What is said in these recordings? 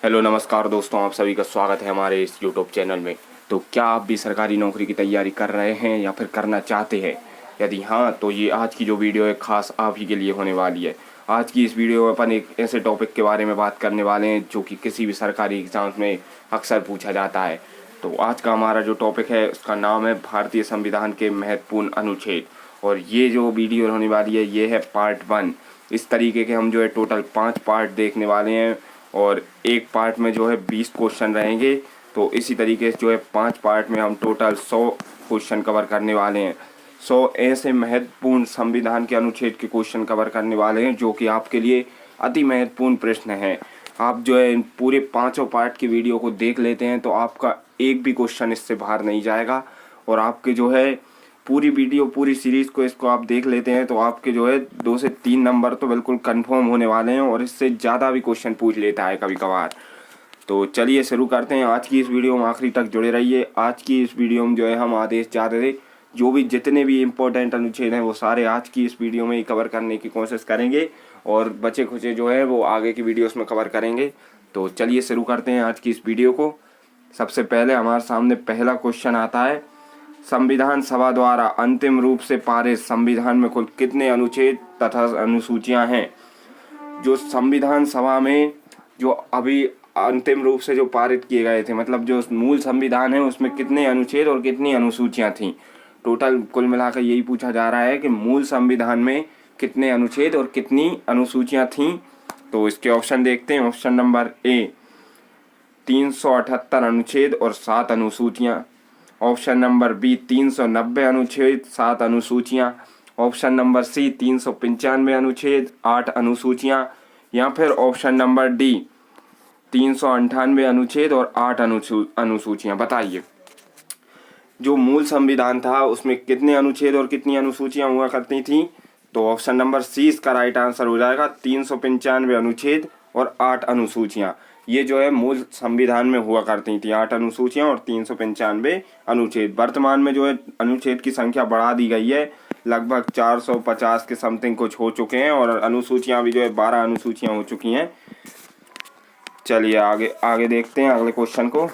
Hello नमस्कार दोस्तों, आप सभी का स्वागत है हमारे इस यूट्यूब चैनल में। तो क्या आप भी सरकारी नौकरी की तैयारी कर रहे हैं या फिर करना चाहते हैं? यदि हाँ, तो ये आज की जो वीडियो है खास आप ही के लिए होने वाली है। आज की इस वीडियो में अपन एक ऐसे टॉपिक के बारे में बात करने वाले हैं जो कि किसी भी सरकारी एग्जाम्स में अक्सर पूछा जाता है। तो आज का हमारा जो टॉपिक है उसका नाम है भारतीय संविधान के महत्वपूर्ण अनुच्छेद। और ये जो वीडियो होने वाली है ये है पार्ट 1। इस तरीके के हम जो है टोटल 5 पार्ट देखने वाले हैं और एक पार्ट में जो है 20 क्वेश्चन रहेंगे। तो इसी तरीके से जो है 5 पार्ट में हम टोटल 100 क्वेश्चन कवर करने वाले हैं। 100 ऐसे महत्वपूर्ण संविधान के अनुच्छेद के क्वेश्चन कवर करने वाले हैं जो कि आपके लिए अति महत्वपूर्ण प्रश्न हैं। आप जो है पूरे 5 पार्ट की वीडियो को देख लेते हैं तो आपका एक भी क्वेश्चन इससे बाहर नहीं जाएगा। और आपके जो है पूरी वीडियो पूरी सीरीज़ को इसको आप देख लेते हैं तो आपके जो है 2 से 3 नंबर तो बिल्कुल कंफर्म होने वाले हैं और इससे ज़्यादा भी क्वेश्चन पूछ लेता है कभी कभार। तो चलिए शुरू करते हैं। आज की इस वीडियो में आखिरी तक जुड़े रहिए। आज की इस वीडियो में जो है हम आदेश जा रहे जो भी जितने भी इम्पोर्टेंट अनुच्छेद हैं वो सारे आज की इस वीडियो में ही कवर करने की कोशिश करेंगे और बचे खुचे जो है वो आगे की वीडियोस में कवर करेंगे। तो चलिए शुरू करते हैं आज की इस वीडियो को। सबसे पहले हमारे सामने पहला क्वेश्चन आता है, संविधान सभा द्वारा अंतिम रूप से पारित संविधान में कुल कितने अनुच्छेद तथा अनुसूचियां हैं? जो संविधान सभा में जो अभी अंतिम रूप से जो पारित किए गए थे, मतलब जो मूल संविधान है उसमें कितने अनुच्छेद और कितनी अनुसूचियां थीं? टोटल कुल मिलाकर यही पूछा जा रहा है कि मूल संविधान में कितने अनुच्छेद और कितनी अनुसूचियां थीं। तो इसके ऑप्शन देखते हैं। ऑप्शन नंबर ए 378 अनुच्छेद और 7 अनुसूचियां। ऑप्शन नंबर बी 390 अनुच्छेद 7 अनुसूचियां। ऑप्शन नंबर सी 395 अनुच्छेद 8 अनुसूचियां। या फिर ऑप्शन नंबर डी 398 अनुच्छेद और 8 अनुसूचियां। बताइए जो मूल संविधान था उसमें कितने अनुच्छेद और कितनी अनुसूचियां हुआ करती थी? तो ऑप्शन नंबर सी इसका राइट आंसर हो जाएगा। 395 अनुच्छेद और 8 अनुसूचियां ये जो है मूल संविधान में हुआ करती थी, 8 अनुसूचियां और 395 अनुच्छेद। वर्तमान में जो है अनुच्छेद की संख्या बढ़ा दी गई है, लगभग 450 के समथिंग कुछ हो चुके हैं और अनुसूचियां भी जो है 12 अनुसूचियां हो चुकी हैं। चलिए आगे देखते हैं अगले क्वेश्चन को।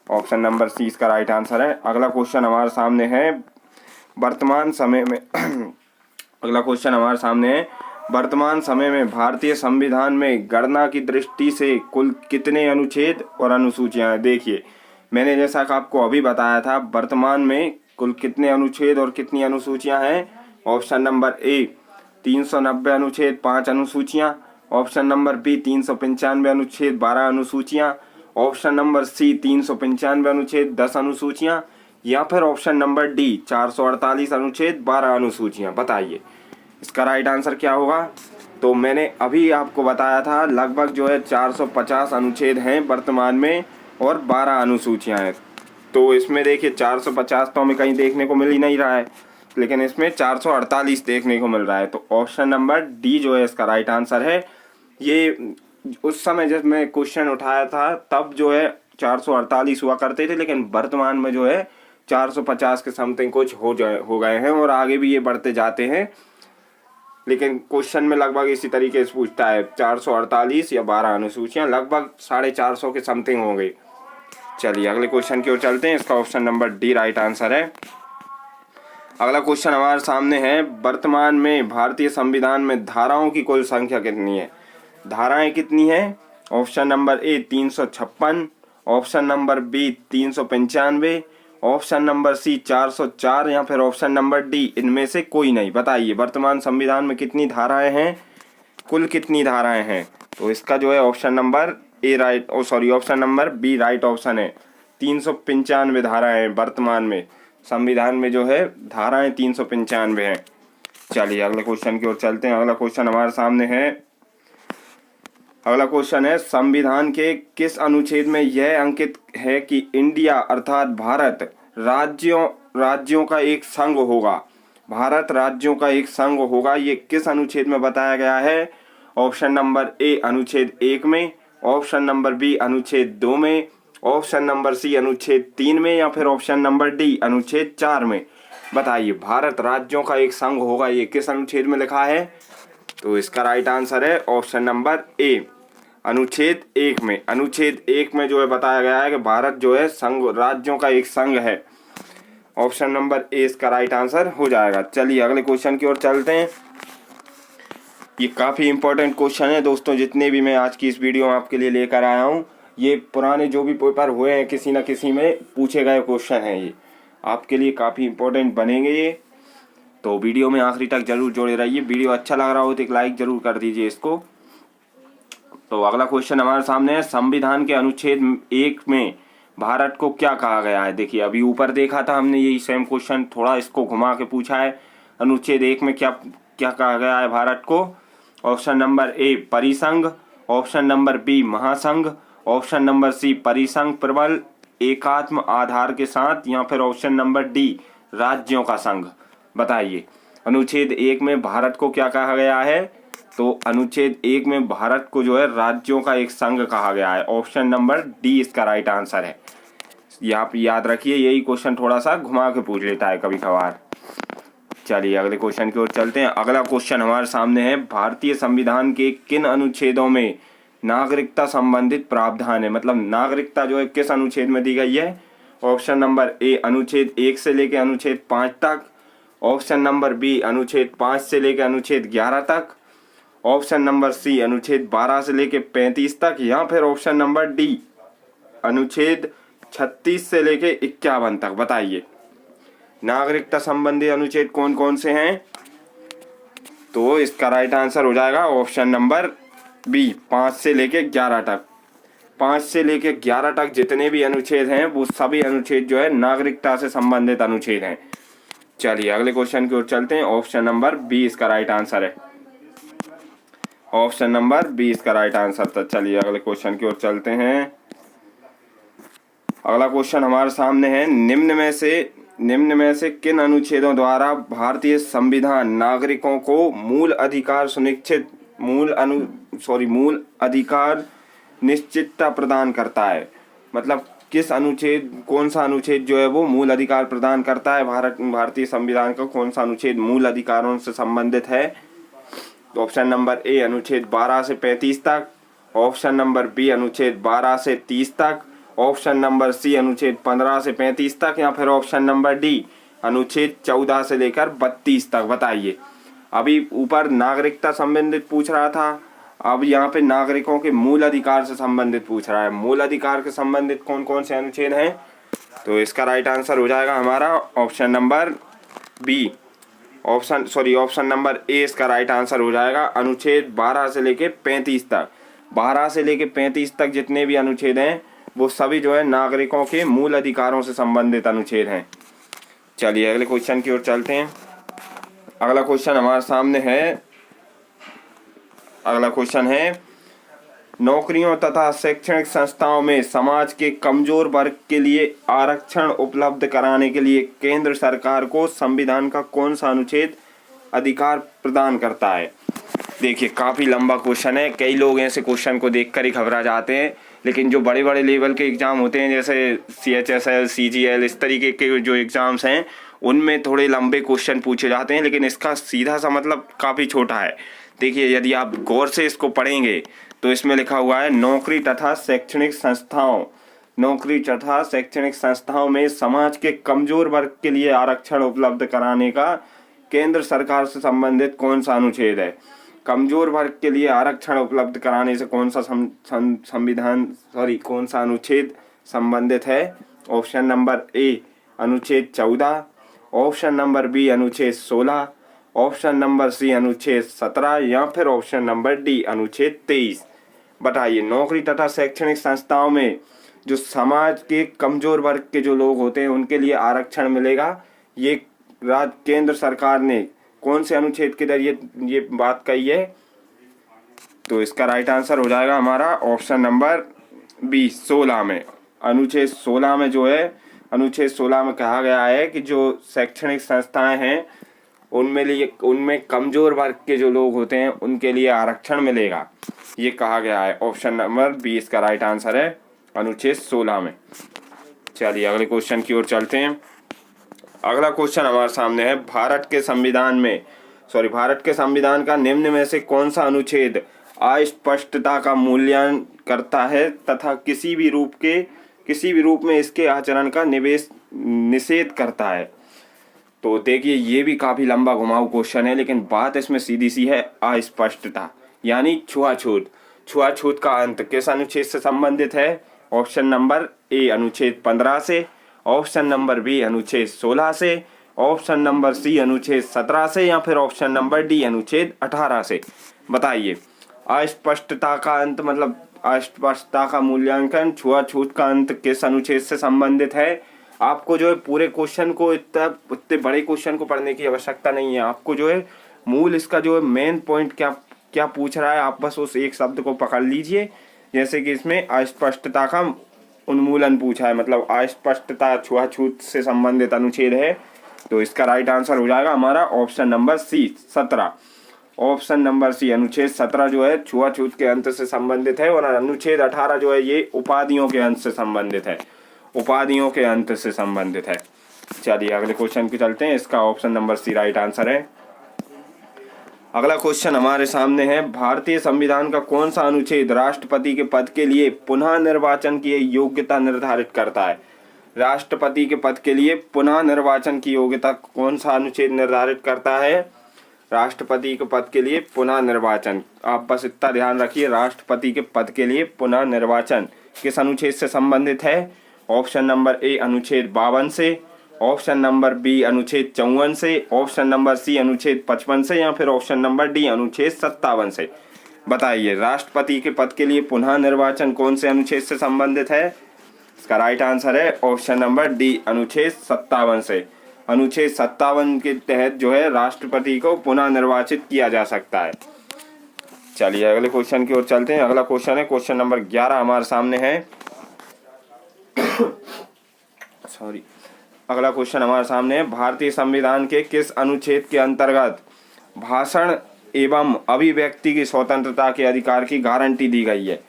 ऑप्शन नंबर सी इसका राइट आंसर है। अगला क्वेश्चन हमारे सामने है वर्तमान समय में अगला क्वेश्चन हमारे सामने है वर्तमान समय में भारतीय संविधान में गणना की दृष्टि से कुल कितने अनुच्छेद और अनुसूचियां हैं? देखिए मैंने जैसा कि आपको अभी बताया था, वर्तमान में कुल कितने अनुच्छेद और कितनी अनुसूचियां हैं। ऑप्शन नंबर ए 390 अनुच्छेद 5 अनुसूचियां। ऑप्शन नंबर बी 395 अनुच्छेद 12 अनुसूचियां। ऑप्शन नंबर सी 395 अनुच्छेद 10 अनुसूचियां। या फिर ऑप्शन नंबर डी 448 अनुच्छेद 12 अनुसूचियां। बताइए इसका राइट आंसर क्या होगा? तो मैंने अभी आपको बताया था लगभग जो है 450 अनुच्छेद हैं वर्तमान में और 12 अनुसूचियां हैं। तो इसमें देखिए 450 तो हमें कहीं देखने को मिल ही नहीं रहा है, लेकिन इसमें 448 देखने को मिल रहा है। तो ऑप्शन नंबर डी जो है इसका राइट आंसर है। ये उस समय जब मैं क्वेश्चन उठाया था तब जो है 448 हुआ करते थे, लेकिन वर्तमान में जो है 450 के समथिंग कुछ हो गए हैं और आगे भी ये बढ़ते जाते हैं। लेकिन क्वेश्चन में लगभग इसी तरीके से पूछता है 448 या 12 अनुसूचियां, लगभग 450 के समथिंग होंगे। चलिए अगले क्वेश्चन की ओर चलते हैं। इसका option number D right answer है। अगला क्वेश्चन हमारे सामने है वर्तमान में भारतीय संविधान में धाराओं की कुल संख्या कितनी है? धाराएं कितनी है? Option number A 356, option number B 395, option number C 404 या फिर ऑप्शन नंबर डी इनमें से कोई नहीं। बताइए वर्तमान संविधान में कितनी धाराएं हैं, कुल कितनी धाराएं हैं? तो इसका जो है option number option number B right option है। 395 धाराएं हैं वर्तमान में, संविधान में जो है धाराएं 395 हैं। चलिए अगले क्वेश्चन की ओर चलते हैं। अगला क्वेश्चन हमारे सामने है। अगला क्वेश्चन है संविधान के किस अनुच्छेद में यह अंकित है कि इंडिया अर्थात भारत राज्यों का एक संघ होगा? भारत राज्यों का एक संघ होगा, ये किस अनुच्छेद में बताया गया है? ऑप्शन नंबर ए अनुच्छेद 1 में, ऑप्शन नंबर बी अनुच्छेद 2 में, ऑप्शन नंबर सी अनुच्छेद 3 में या फिर ऑप्शन नंबर डी अनुच्छेद 4 में। बताइए भारत राज्यों का एक संघ होगा ये किस अनुच्छेद में लिखा है? तो इसका राइट आंसर है ऑप्शन नंबर ए अनुच्छेद 1 में, अनुच्छेद 1 में जो है बताया गया है कि भारत जो है संघ राज्यों का एक संघ है। ऑप्शन नंबर ए इसका राइट आंसर हो जाएगा। चलिए अगले क्वेश्चन की ओर चलते हैं। ये काफ़ी इंपॉर्टेंट क्वेश्चन है दोस्तों, जितने भी मैं आज की इस वीडियो में आपके लिए लेकर आया हूँ, ये पुराने जो भी पेपर हुए हैं किसी न किसी में पूछे गए क्वेश्चन हैं। ये आपके लिए काफ़ी इंपॉर्टेंट बनेंगे ये, तो वीडियो में आखिरी तक जरूर जुड़े रहिए। वीडियो अच्छा लग रहा हो तो एक लाइक जरूर कर दीजिए इसको। तो अगला क्वेश्चन हमारे सामने है, संविधान के अनुच्छेद 1 में भारत को क्या कहा गया है। देखिए अभी ऊपर देखा था हमने यही सेम क्वेश्चन, थोड़ा इसको घुमा के पूछा है। अनुच्छेद 1 में क्या क्या कहा गया है भारत को। ऑप्शन नंबर ए परिसंघ, ऑप्शन नंबर बी महासंघ, ऑप्शन नंबर सी परिसंघ प्रबल एकात्म आधार के साथ, या फिर ऑप्शन नंबर डी राज्यों का संघ। बताइए अनुच्छेद 1 में भारत को क्या कहा गया है। तो अनुच्छेद 1 में भारत को जो है राज्यों का एक संघ कहा गया है। ऑप्शन नंबर डी इसका राइट आंसर है। यहाँ पे याद रखिए, यही क्वेश्चन थोड़ा सा घुमा के पूछ लेता है कभी कभार। चलिए अगले क्वेश्चन की ओर चलते हैं। अगला क्वेश्चन हमारे सामने है, भारतीय संविधान के किन अनुच्छेदों में नागरिकता संबंधित प्रावधान है। मतलब नागरिकता जो है किस अनुच्छेद में दी गई है। ऑप्शन नंबर ए अनुच्छेद 1 से लेकर अनुच्छेद 5 तक, ऑप्शन नंबर बी अनुच्छेद 5 से लेकर अनुच्छेद 11 तक, ऑप्शन नंबर सी अनुच्छेद 12 से लेकर 35 तक, या फिर ऑप्शन नंबर डी अनुच्छेद 36 से लेकर 51 तक। बताइए नागरिकता संबंधी अनुच्छेद कौन कौन से हैं। तो इसका राइट आंसर हो जाएगा ऑप्शन नंबर बी 5 से लेकर 11 तक। 5 से लेकर 11 तक जितने भी अनुच्छेद हैं वो सभी अनुच्छेद जो है नागरिकता से संबंधित अनुच्छेद हैं। चलिए अगले क्वेश्चन की ओर चलते हैं। ऑप्शन नंबर बी इसका राइट आंसर है। ऑप्शन नंबर बी इसका राइट आंसर था। चलिए अगले क्वेश्चन की ओर चलते हैं। अगला क्वेश्चन हमारे सामने है, निम्न में से किन अनुच्छेदों द्वारा भारतीय संविधान नागरिकों को मूल अधिकार निश्चितता प्रदान करता है। मतलब किस अनुच्छेद, कौन सा अनुच्छेद जो है वो मूल अधिकार प्रदान करता है। भारतीय संविधान का कौन सा अनुच्छेद मूल अधिकारों से संबंधित है। तो ऑप्शन नंबर ए अनुच्छेद 12 से 35 तक, ऑप्शन नंबर बी अनुच्छेद 12 से 30 तक, ऑप्शन नंबर सी अनुच्छेद 15 से 35 तक, या फिर ऑप्शन नंबर डी अनुच्छेद 14 से लेकर 32 तक। बताइए अभी ऊपर नागरिकता संबंधित पूछ रहा था, अब यहाँ पे नागरिकों के मूल अधिकार से संबंधित पूछ रहा है। मूल अधिकार के संबंधित कौन कौन से अनुच्छेद हैं। तो इसका राइट आंसर हो जाएगा हमारा option number B, option number A इसका राइट आंसर हो जाएगा। अनुच्छेद 12 से लेके 35 तक, 12 से लेके 35 तक जितने भी अनुच्छेद हैं वो सभी जो है नागरिकों के मूल अधिकारों से संबंधित अनुच्छेद हैं। चलिए अगले क्वेश्चन की ओर चलते हैं। अगला क्वेश्चन हमारे सामने है, अगला क्वेश्चन है, नौकरियों तथा शैक्षणिक संस्थाओं में समाज के कमजोर वर्ग के लिए आरक्षण उपलब्ध कराने के लिए केंद्र सरकार को संविधान का कौन सा अनुच्छेद अधिकार प्रदान करता है। देखिए काफ़ी लंबा क्वेश्चन है, कई लोग ऐसे क्वेश्चन को देखकर ही घबरा जाते हैं, लेकिन जो बड़े बड़े लेवल के एग्ज़ाम होते हैं जैसे CHSL, CGL, इस तरीके के जो एग्ज़ाम्स हैं उनमें थोड़े लंबे क्वेश्चन पूछे जाते हैं, लेकिन इसका सीधा सा मतलब काफ़ी छोटा है। देखिए यदि आप गौर से इसको पढ़ेंगे तो इसमें लिखा हुआ है, नौकरी तथा शैक्षणिक संस्थाओं में समाज के कमजोर वर्ग के लिए आरक्षण उपलब्ध कराने का केंद्र सरकार से संबंधित कौन सा अनुच्छेद है। कमजोर वर्ग के लिए आरक्षण उपलब्ध कराने से कौन सा कौन सा अनुच्छेद संबंधित है। ऑप्शन नंबर ए अनुच्छेद 14, ऑप्शन नंबर बी अनुच्छेद 16, ऑप्शन नंबर सी अनुच्छेद 17, या फिर ऑप्शन नंबर डी अनुच्छेद 23। बताइए नौकरी तथा शैक्षणिक संस्थाओं में जो समाज के कमजोर वर्ग के जो लोग होते हैं उनके लिए आरक्षण मिलेगा, ये केंद्र सरकार ने कौन से अनुच्छेद के जरिए ये बात कही है। तो इसका राइट आंसर हो जाएगा हमारा ऑप्शन नंबर बी 16 में। अनुच्छेद 16 में जो है, अनुच्छेद 16 में कहा गया है कि जो शैक्षणिक संस्थाएं हैं उनमें कमजोर वर्ग के जो लोग होते हैं उनके लिए आरक्षण मिलेगा, ये कहा गया है। ऑप्शन नंबर बी इसका राइट आंसर है अनुच्छेद 16 में। चलिए अगले क्वेश्चन की ओर चलते हैं। अगला क्वेश्चन हमारे सामने है, भारत के संविधान का निम्न में से कौन सा अनुच्छेद अस्पष्टता का मूल्यांकन करता है तथा किसी भी रूप में इसके आचरण का निषेध करता है। तो देखिए ये भी काफी लंबा घुमाऊ क्वेश्चन है, लेकिन बात इसमें सीधी सी है। अस्पष्टता यानी छुआछूत। छुआछूत का अंत किस अनुच्छेद से संबंधित है? ऑप्शन नंबर ए अनुच्छेद 15 से, ऑप्शन नंबर बी अनुच्छेद 16 से, ऑप्शन नंबर सी अनुच्छेद 17 से, या फिर ऑप्शन नंबर डी अनुच्छेद 18 से। बताइए अस्पष्टता का अंत मतलब अस्पष्टता का मूल्यांकन, छुआछूत का अंत किस अनुच्छेद से संबंधित है? आपको जो है पूरे क्वेश्चन को इतने बड़े क्वेश्चन को पढ़ने की आवश्यकता नहीं है। आपको जो है मूल इसका जो है मेन पॉइंट क्या क्या पूछ रहा है, आप बस उस एक शब्द को पकड़ लीजिए। जैसे कि इसमें अस्पष्टता का उन्मूलन पूछा है, मतलब अस्पष्टता छुआछूत से संबंधित अनुच्छेद है, तो इसका राइट आंसर हो जाएगा हमारा option number C 17। Option number C अनुच्छेद 17 जो है छुआछूत के अंत से संबंधित है, और अनुच्छेद 18 जो है ये उपाधियों के अंत से संबंधित है, उपाधियों के अंत से संबंधित है। चलिए अगले क्वेश्चन पे चलते हैं। इसका option number C right answer है। अगला क्वेश्चन हमारे सामने है, भारतीय संविधान का कौन सा अनुच्छेद राष्ट्रपति के पद के लिए पुनः निर्वाचन की योग्यता निर्धारित करता है? राष्ट्रपति के पद के लिए पुनः निर्वाचन की योग्यता कौन सा अनुच्छेद निर्धारित करता है? राष्ट्रपति के पद के लिए पुनः निर्वाचन, आप बस इतना ध्यान रखिए, राष्ट्रपति के पद के लिए पुनः निर्वाचन किस अनुच्छेद से संबंधित है? ऑप्शन नंबर ए अनुच्छेद 52 से, ऑप्शन नंबर बी अनुच्छेद 54 से, ऑप्शन नंबर सी अनुच्छेद 55 से, या फिर ऑप्शन नंबर डी अनुच्छेद 57 से। बताइए राष्ट्रपति के पद के लिए पुनः निर्वाचन कौन से अनुच्छेद से संबंधित है? इसका राइट आंसर है ऑप्शन नंबर डी अनुच्छेद 57 से। अनुच्छेद 57 के तहत जो है राष्ट्रपति को पुनः निर्वाचित किया जा सकता है। चलिए अगले क्वेश्चन की ओर चलते हैं। अगला क्वेश्चन है क्वेश्चन नंबर 11 हमारे सामने है। सॉरी, अगला क्वेश्चन हमारे सामने है, भारतीय संविधान के किस अनुच्छेद के अंतर्गत भाषण एवं अभिव्यक्ति की स्वतंत्रता के अधिकार की गारंटी दी गई है?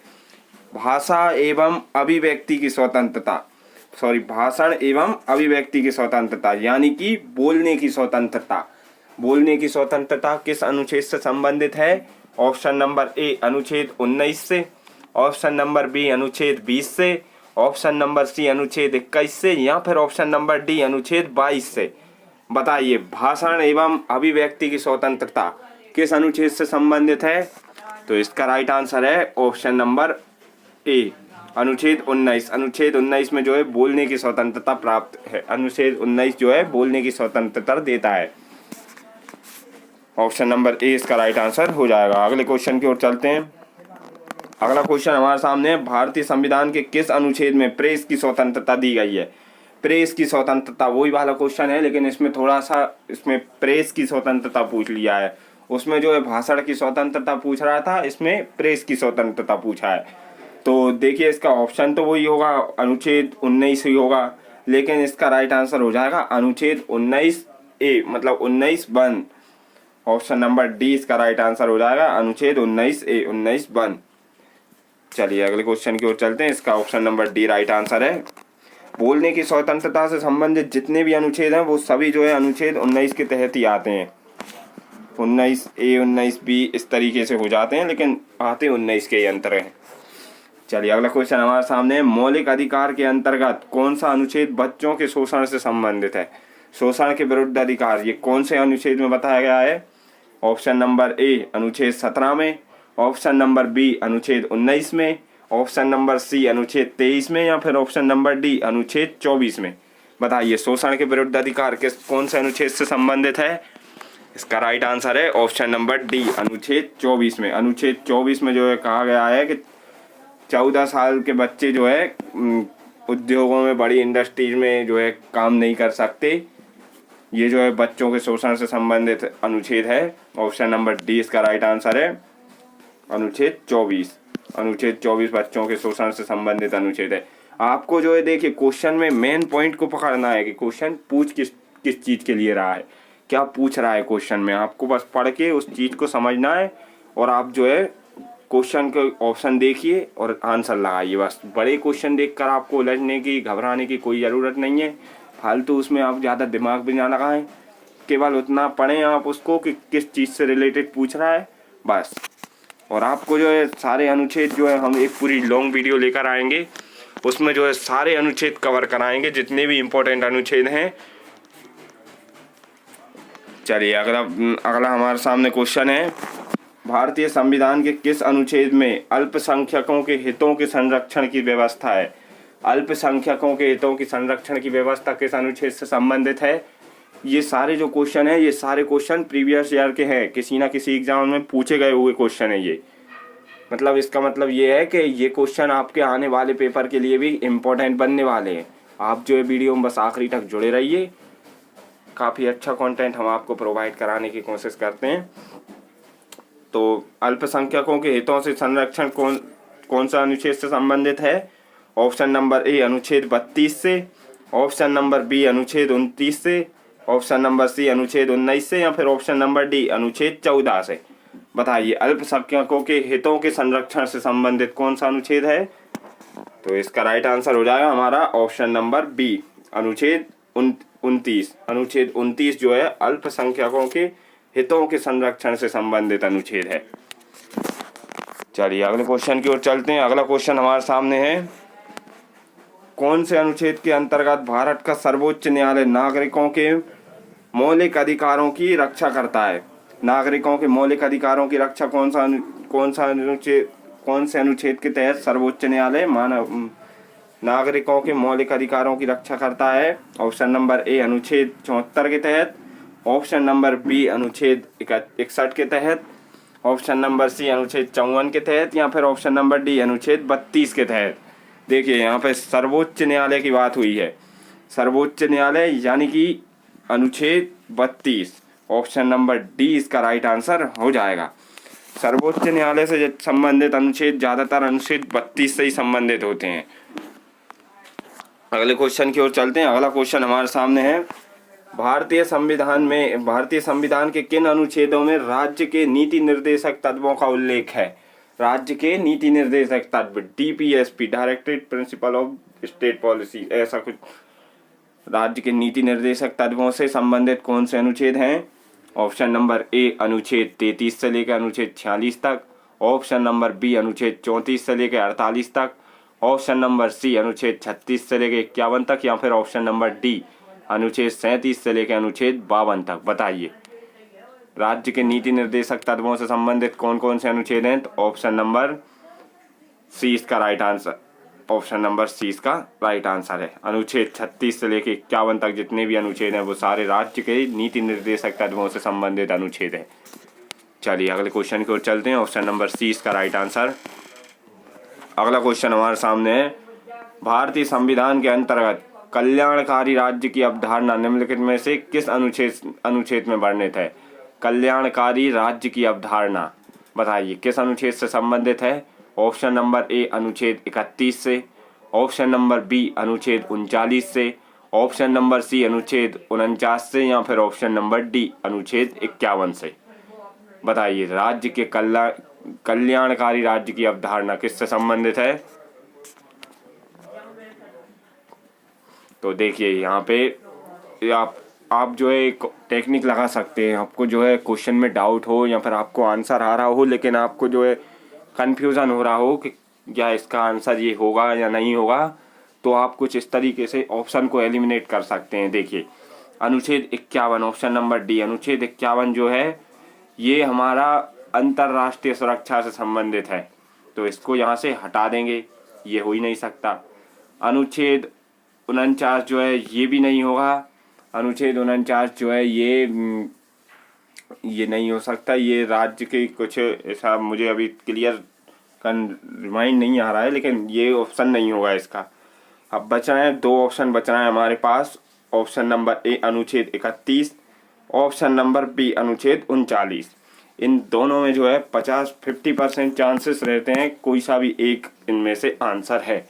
भाषा एवं अभिव्यक्ति की स्वतंत्रता, भाषण एवं अभिव्यक्ति की स्वतंत्रता यानी कि बोलने की स्वतंत्रता। बोलने की स्वतंत्रता किस अनुच्छेद से संबंधित है? ऑप्शन नंबर ए अनुच्छेद 19 से, ऑप्शन नंबर बी अनुच्छेद 20 से, ऑप्शन नंबर सी अनुच्छेद 21 से, या फिर ऑप्शन नंबर डी अनुच्छेद 22 से। बताइए भाषण एवं अभिव्यक्ति की स्वतंत्रता किस अनुच्छेद से संबंधित है? तो इसका राइट आंसर है ऑप्शन नंबर ए अनुच्छेद 19। अनुच्छेद 19 में जो है बोलने की स्वतंत्रता प्राप्त है। अनुच्छेद 19 जो है बोलने की स्वतंत्रता देता है। ऑप्शन नंबर ए इसका राइट आंसर हो जाएगा। अगले क्वेश्चन की ओर चलते हैं। अगला क्वेश्चन हमारे सामने है, भारतीय संविधान के किस अनुच्छेद में प्रेस की स्वतंत्रता दी गई है? प्रेस की स्वतंत्रता वही वाला क्वेश्चन है, लेकिन इसमें थोड़ा सा इसमें प्रेस की स्वतंत्रता पूछ लिया है। उसमें जो है भाषण की स्वतंत्रता पूछ रहा था, इसमें प्रेस की स्वतंत्रता पूछा है। तो देखिए इसका ऑप्शन तो वही होगा, अनुच्छेद 19 ही होगा, लेकिन इसका राइट आंसर हो जाएगा अनुच्छेद 19A मतलब 19(1). ऑप्शन नंबर डी इसका राइट आंसर हो जाएगा अनुच्छेद 19A 19(1). चलिए अगले क्वेश्चन की ओर चलते हैं। इसका option number D right answer है। बोलने की स्वतंत्रता से संबंधित जितने भी अनुच्छेद हैं वो सभी जो है अनुच्छेद 19 के तहत ही आते हैं। 19A 19B इस तरीके से हो जाते हैं, लेकिन आते 19 के अंतर हैं। चलिए अगला क्वेश्चन हमारे सामने, मौलिक अधिकार के अंतर्गत कौन सा अनुच्छेद बच्चों के शोषण से संबंधित है? शोषण के विरुद्ध अधिकार ये कौन से अनुच्छेद में बताया गया है? ऑप्शन नंबर ए अनुच्छेद 17 में, ऑप्शन नंबर बी अनुच्छेद 19 में, ऑप्शन नंबर सी अनुच्छेद 23 में, या फिर ऑप्शन नंबर डी अनुच्छेद 24 में। बताइए शोषण के विरुद्ध अधिकार किस कौन से अनुच्छेद से संबंधित है? इसका राइट आंसर है ऑप्शन नंबर डी अनुच्छेद 24 में। अनुच्छेद 24 में जो है कहा गया है कि 14 साल के बच्चे जो है उद्योगों में, बड़ी इंडस्ट्रीज में जो है काम नहीं कर सकते। ये जो है बच्चों के शोषण से संबंधित अनुच्छेद है। ऑप्शन नंबर डी इसका राइट आंसर है अनुच्छेद 24। अनुच्छेद 24 बच्चों के शोषण से संबंधित अनुच्छेद है। आपको जो है देखिए क्वेश्चन में मेन पॉइंट को पकड़ना है कि क्वेश्चन पूछ किस चीज के लिए रहा है, क्या पूछ रहा है क्वेश्चन में। आपको बस पढ़ के उस चीज को समझना है और आप जो है क्वेश्चन के ऑप्शन देखिए और आंसर लगाइए। बस बड़े क्वेश्चन देखकर आपको उलझने की, घबराने की कोई ज़रूरत नहीं है। फालतू उसमें आप ज़्यादा दिमाग भी ना लगाएं, केवल उतना पढ़ें आप उसको कि किस चीज़ से रिलेटेड पूछ रहा है बस। और आपको जो है सारे अनुच्छेद जो है हम एक पूरी लॉन्ग वीडियो लेकर आएंगे, उसमें जो है सारे अनुच्छेद कवर कराएंगे जितने भी इम्पोर्टेंट अनुच्छेद हैं। चलिए अगला हमारे सामने क्वेश्चन है, भारतीय संविधान के किस अनुच्छेद में अल्पसंख्यकों के हितों के संरक्षण की व्यवस्था है? अल्पसंख्यकों के हितों की संरक्षण की व्यवस्था किस अनुच्छेद से संबंधित है? ये सारे जो क्वेश्चन है, ये सारे क्वेश्चन प्रीवियस ईयर के हैं, किसी ना किसी एग्जाम में पूछे गए हुए क्वेश्चन है ये। मतलब इसका मतलब ये है कि ये क्वेश्चन आपके आने वाले पेपर के लिए भी इम्पोर्टेंट बनने वाले हैं। आप जो है वीडियो में बस आखिरी तक जुड़े रहिए, काफ़ी अच्छा कंटेंट हम आपको प्रोवाइड कराने की कोशिश करते हैं। तो अल्पसंख्यकों के हितों से संरक्षण कौन सा अनुच्छेद से संबंधित है? ऑप्शन नंबर ए अनुच्छेद 32 से, ऑप्शन नंबर बी अनुच्छेद 29 से, ऑप्शन नंबर सी अनुच्छेद 19 से, या फिर ऑप्शन नंबर डी अनुच्छेद 14 से। बताइए अल्पसंख्यकों के हितों के संरक्षण से संबंधित कौन सा अनुच्छेद है? तो इसका राइट आंसर हो जाएगा हमारा ऑप्शन नंबर बी अनुच्छेद 29। अनुच्छेद 29 जो है अल्पसंख्यकों के हितों के संरक्षण से संबंधित अनुच्छेद है। चलिए अगले क्वेश्चन की ओर चलते हैं। अगला क्वेश्चन हमारे सामने है, कौन से अनुच्छेद के अंतर्गत भारत का सर्वोच्च न्यायालय नागरिकों के मौलिक अधिकारों की रक्षा करता है? नागरिकों के मौलिक अधिकारों की रक्षा कौन से अनुच्छेद के तहत सर्वोच्च न्यायालय नागरिकों के मौलिक अधिकारों की रक्षा करता है? ऑप्शन नंबर ए अनुच्छेद 74 के तहत, ऑप्शन नंबर बी अनुच्छेद 61 के तहत, ऑप्शन नंबर सी अनुच्छेद 54 के तहत, या फिर ऑप्शन नंबर डी अनुच्छेद 32 के तहत। देखिए यहाँ पे सर्वोच्च न्यायालय की बात हुई है, सर्वोच्च न्यायालय यानी कि अनुच्छेद 32। ऑप्शन नंबर डी इसका राइट आंसर हो जाएगा। सर्वोच्च न्यायालय से संबंधित अनुच्छेद ज़्यादातर अनुच्छेद 32 से ही संबंधित होते हैं। अगले क्वेश्चन की ओर चलते हैं। अगला क्वेश्चन हमारे सामने है, भारतीय संविधान के किन अनुच्छेदों में राज्य के नीति निर्देशक तत्वों का उल्लेख है? राज्य के नीति निर्देशक तत्व, DPSP directed principle of state policy, ऐसा कुछ। राज्य के नीति निर्देशक तत्वों से संबंधित कौन से अनुच्छेद हैं? ऑप्शन नंबर ए अनुच्छेद 33 से लेकर अनुच्छेद 46 तक, ऑप्शन नंबर बी अनुच्छेद 34 से लेकर 48 तक, ऑप्शन नंबर सी अनुच्छेद 36 से लेकर 51 तक, या फिर ऑप्शन नंबर डी अनुच्छेद 37 से लेकर अनुच्छेद 52 तक। बताइए राज्य के नीति निर्देशक तत्वों से संबंधित कौन कौन से अनुच्छेद हैं? तो ऑप्शन नंबर सी इसका right answer, option number C इसका राइट आंसर है। अनुच्छेद 36 से लेकर 51 तक जितने भी अनुच्छेद हैं वो सारे राज्य के नीति निर्देशक तत्वों से संबंधित अनुच्छेद हैं। चलिए अगले क्वेश्चन की ओर चलते हैं। ऑप्शन नंबर सी इसका राइट आंसर। अगला क्वेश्चन हमारे सामने है, भारतीय संविधान के अंतर्गत कल्याणकारी राज्य की अवधारणा निम्नलिखित में से किस अनुच्छेद में वर्णित है? कल्याणकारी राज्य की अवधारणा बताइए किस अनुच्छेद से संबंधित है? ऑप्शन नंबर ए अनुच्छेद 31 से, ऑप्शन नंबर बी अनुच्छेद 39 से, ऑप्शन नंबर सी अनुच्छेद 49 से, या फिर ऑप्शन नंबर डी अनुच्छेद 51 से। बताइए राज्य के कल्याणकारी राज्य की अवधारणा किससे संबंधित है? तो देखिए यहाँ पे आप जो है एक टेक्निक लगा सकते हैं। आपको जो है क्वेश्चन में डाउट हो या फिर आपको आंसर आ रहा हो लेकिन आपको जो है कन्फ्यूज़न हो रहा हो कि क्या इसका आंसर ये होगा या नहीं होगा, तो आप कुछ इस तरीके से ऑप्शन को एलिमिनेट कर सकते हैं। देखिए अनुच्छेद 51 ऑप्शन नंबर डी, अनुच्छेद 51 जो है ये हमारा अंतर्राष्ट्रीय सुरक्षा से संबंधित है, तो इसको यहाँ से हटा देंगे, ये हो ही नहीं सकता। अनुच्छेद 49 जो है ये भी नहीं होगा, अनुच्छेद 49 जो है ये नहीं हो सकता। ये राज्य के कुछ ऐसा मुझे अभी क्लियर रिमाइंड नहीं आ रहा है, लेकिन ये ऑप्शन नहीं होगा इसका। अब बच रहे हैं 2 ऑप्शन बच रहे हैं हमारे पास, ऑप्शन नंबर ए अनुच्छेद 31, ऑप्शन नंबर बी अनुच्छेद 39। इन दोनों में जो है 50-50% चांसेस रहते हैं कोई सा भी एक इनमें से आंसर है।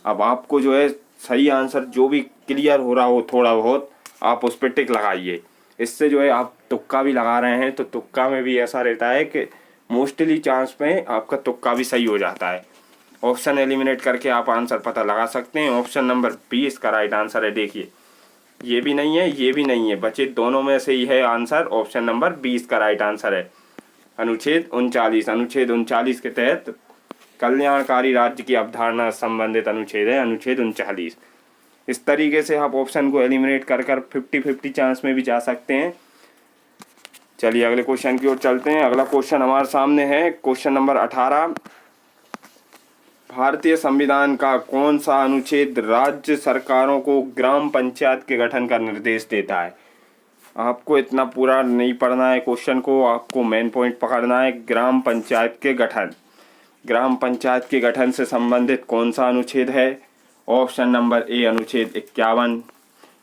अब आपको जो है सही आंसर जो भी क्लियर हो रहा हो थोड़ा बहुत आप उस पर टिक लगाइए। इससे जो है आप तुक्का भी लगा रहे हैं तो तुक्का में भी ऐसा रहता है कि मोस्टली चांस में आपका तुक्का भी सही हो जाता है। ऑप्शन एलिमिनेट करके आप आंसर पता लगा सकते हैं। ऑप्शन नंबर बी इसका राइट आंसर है। देखिए ये भी नहीं है, ये भी नहीं है, बचे दोनों में से ही है आंसर। ऑप्शन नंबर बी इसका राइट आंसर है। अनुच्छेद 39 के तहत कल्याणकारी राज्य की अवधारणा संबंधित अनुच्छेद है अनुच्छेद 39। इस तरीके से आप ऑप्शन को एलिमिनेट कर 50-50 चांस में भी जा सकते हैं। चलिए अगले क्वेश्चन की ओर चलते हैं। अगला क्वेश्चन हमारे सामने है क्वेश्चन नंबर 18। भारतीय संविधान का कौन सा अनुच्छेद राज्य सरकारों को ग्राम पंचायत के गठन का निर्देश देता है? आपको इतना पूरा नहीं पढ़ना है क्वेश्चन को, आपको मेन पॉइंट पकड़ना है। ग्राम पंचायत के गठन, ग्राम पंचायत के गठन से संबंधित कौन सा अनुच्छेद है? ऑप्शन नंबर ए अनुच्छेद 51,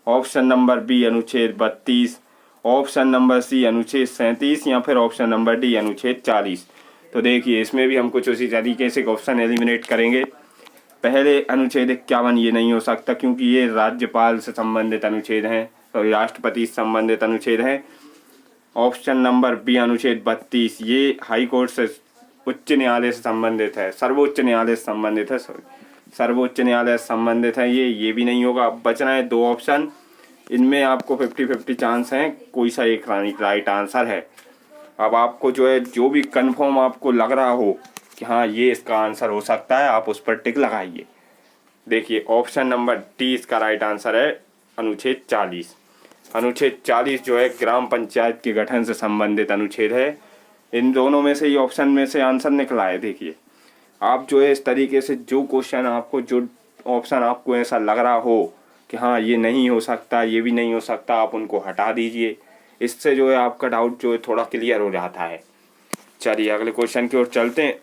ऑप्शन नंबर बी अनुच्छेद 32, ऑप्शन नंबर सी अनुच्छेद 37 या फिर ऑप्शन नंबर डी अनुच्छेद 40। तो देखिए इसमें भी हम कुछ उसी तरीके से क्वेश्चन एलिमिनेट करेंगे। पहले अनुच्छेद 51 ये नहीं हो सकता क्योंकि ये राज्यपाल से संबंधित अनुच्छेद हैं, तो राष्ट्रपति से संबंधित अनुच्छेद हैं। ऑप्शन नंबर बी अनुच्छेद 32 ये हाई कोर्ट से उच्च न्यायालय से संबंधित है, सर्वोच्च न्यायालय से संबंधित है, सर्वोच्च न्यायालय से संबंधित है। ये भी नहीं होगा। अब बच रहे हैं 2 ऑप्शन, इनमें आपको 50-50 चांस हैं, कोई सा एक राइट आंसर है। अब आपको जो है जो भी कंफर्म आपको लग रहा हो कि हाँ ये इसका आंसर हो सकता है, आप उस पर टिक लगाइए। देखिए ऑप्शन नंबर डी इसका राइट आंसर है अनुच्छेद 40। अनुच्छेद 40 जो है ग्राम पंचायत के गठन से संबंधित अनुच्छेद है। इन दोनों में से ये ऑप्शन में से आंसर निकला है। देखिए आप जो है इस तरीके से जो क्वेश्चन आपको, जो ऑप्शन आपको ऐसा लग रहा हो कि हाँ ये नहीं हो सकता, ये भी नहीं हो सकता, आप उनको हटा दीजिए। इससे जो है आपका डाउट जो है थोड़ा क्लियर हो जाता है। चलिए अगले क्वेश्चन की ओर चलते हैं।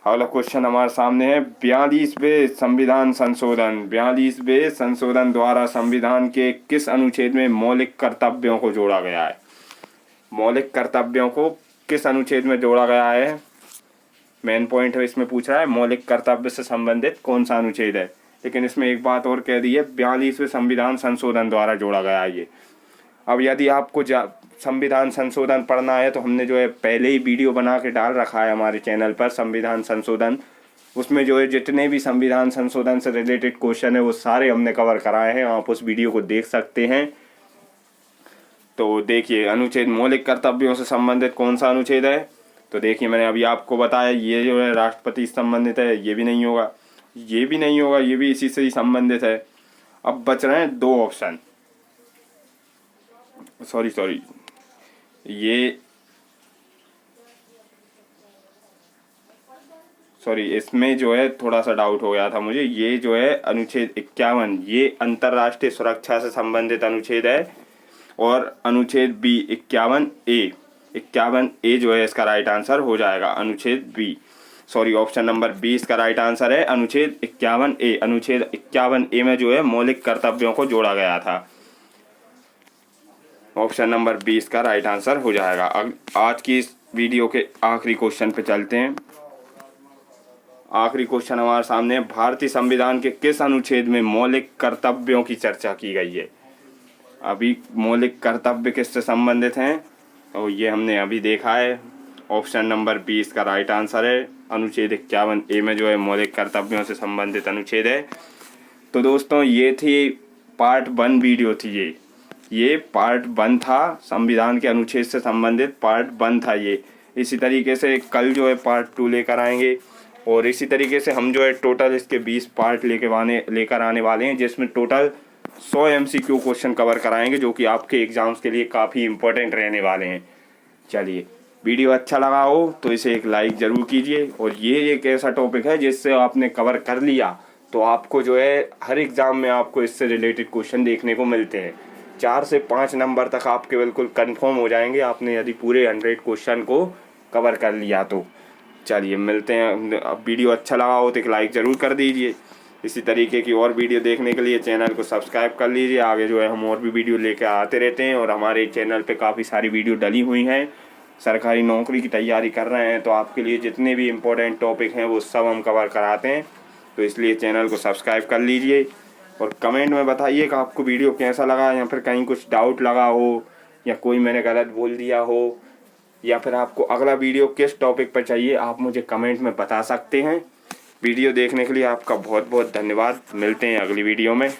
अगला क्वेश्चन हमारे सामने है 42वें संविधान संशोधन। 42वें संशोधन द्वारा संविधान के किस अनुच्छेद में मौलिक कर्तव्यों को जोड़ा गया है? मौलिक कर्तव्यों को किस अनुच्छेद में जोड़ा गया है? मेन पॉइंट है, इसमें पूछ रहा है मौलिक कर्तव्य से संबंधित कौन सा अनुच्छेद है। लेकिन इसमें एक बात और कह दी है, 42वें संविधान संशोधन द्वारा जोड़ा गया है ये। अब यदि आपको संविधान संशोधन पढ़ना है तो हमने जो है पहले ही वीडियो बना के डाल रखा है हमारे चैनल पर संविधान संशोधन। उसमें जो है जितने भी संविधान संशोधन से रिलेटेड क्वेश्चन है वो सारे हमने कवर कराए हैं, आप उस वीडियो को देख सकते हैं। तो देखिए अनुच्छेद मौलिक कर्तव्यों से संबंधित कौन सा अनुच्छेद है? तो देखिए मैंने अभी आपको बताया ये जो है राष्ट्रपति से संबंधित है, ये भी नहीं होगा, ये भी नहीं होगा, ये भी इसी से ही संबंधित है। अब बच रहे हैं 2 ऑप्शन, सॉरी इसमें जो है थोड़ा सा डाउट हो गया था मुझे। ये जो है अनुच्छेद 51 ये अंतर्राष्ट्रीय सुरक्षा से संबंधित अनुच्छेद है, और अनुच्छेद बी 51A जो है इसका राइट आंसर हो जाएगा। अनुच्छेद बी, ऑप्शन नंबर बी इसका राइट आंसर है अनुच्छेद 51A। अनुच्छेद 51A में जो है मौलिक कर्तव्यों को जोड़ा गया था। ऑप्शन नंबर बी इसका राइट आंसर हो जाएगा। आज की इस वीडियो के आखिरी क्वेश्चन पे चलते हैं। आखिरी क्वेश्चन हमारे सामने है, भारतीय संविधान के किस अनुच्छेद में मौलिक कर्तव्यों की चर्चा की गई है? अभी मौलिक कर्तव्य किससे संबंधित हैं तो ये हमने अभी देखा है। ऑप्शन नंबर बी इसका राइट आंसर है अनुच्छेद 51A में जो है मौलिक कर्तव्यों से संबंधित अनुच्छेद है। तो दोस्तों ये थी पार्ट 1 वीडियो थी, ये पार्ट 1 था, संविधान के अनुच्छेद से संबंधित पार्ट 1 था ये। इसी तरीके से कल जो है पार्ट 2 लेकर आएंगे, और इसी तरीके से हम जो है टोटल इसके 20 पार्ट लेकर आने वाले हैं, जिसमें टोटल 100 MCQ क्वेश्चन कवर कराएंगे, जो कि आपके एग्ज़ाम्स के लिए काफ़ी इम्पोर्टेंट रहने वाले हैं। चलिए वीडियो अच्छा लगा हो तो इसे एक लाइक ज़रूर कीजिए, और ये एक ऐसा टॉपिक है जिससे आपने कवर कर लिया तो आपको जो है हर एग्ज़ाम में आपको इससे रिलेटेड क्वेश्चन देखने को मिलते हैं। 4 से 5 नंबर तक आपके बिल्कुल कंफर्म हो जाएंगे आपने यदि पूरे 100 क्वेश्चन को कवर कर लिया तो। चलिए मिलते हैं। अब वीडियो अच्छा लगा हो तो एक लाइक ज़रूर कर दीजिए। इसी तरीके की और वीडियो देखने के लिए चैनल को सब्सक्राइब कर लीजिए। आगे जो है हम और भी वीडियो लेकर आते रहते हैं, और हमारे चैनल पे काफ़ी सारी वीडियो डली हुई हैं। सरकारी नौकरी की तैयारी कर रहे हैं तो आपके लिए जितने भी इम्पोर्टेंट टॉपिक हैं वो सब हम कवर कराते हैं, तो इसलिए चैनल को सब्सक्राइब कर लीजिए। और कमेंट में बताइए कि आपको वीडियो कैसा लगा, या फिर कहीं कुछ डाउट लगा हो, या कोई मैंने गलत बोल दिया हो, या फिर आपको अगला वीडियो किस टॉपिक पर चाहिए आप मुझे कमेंट में बता सकते हैं। वीडियो देखने के लिए आपका बहुत बहुत धन्यवाद। मिलते हैं अगली वीडियो में।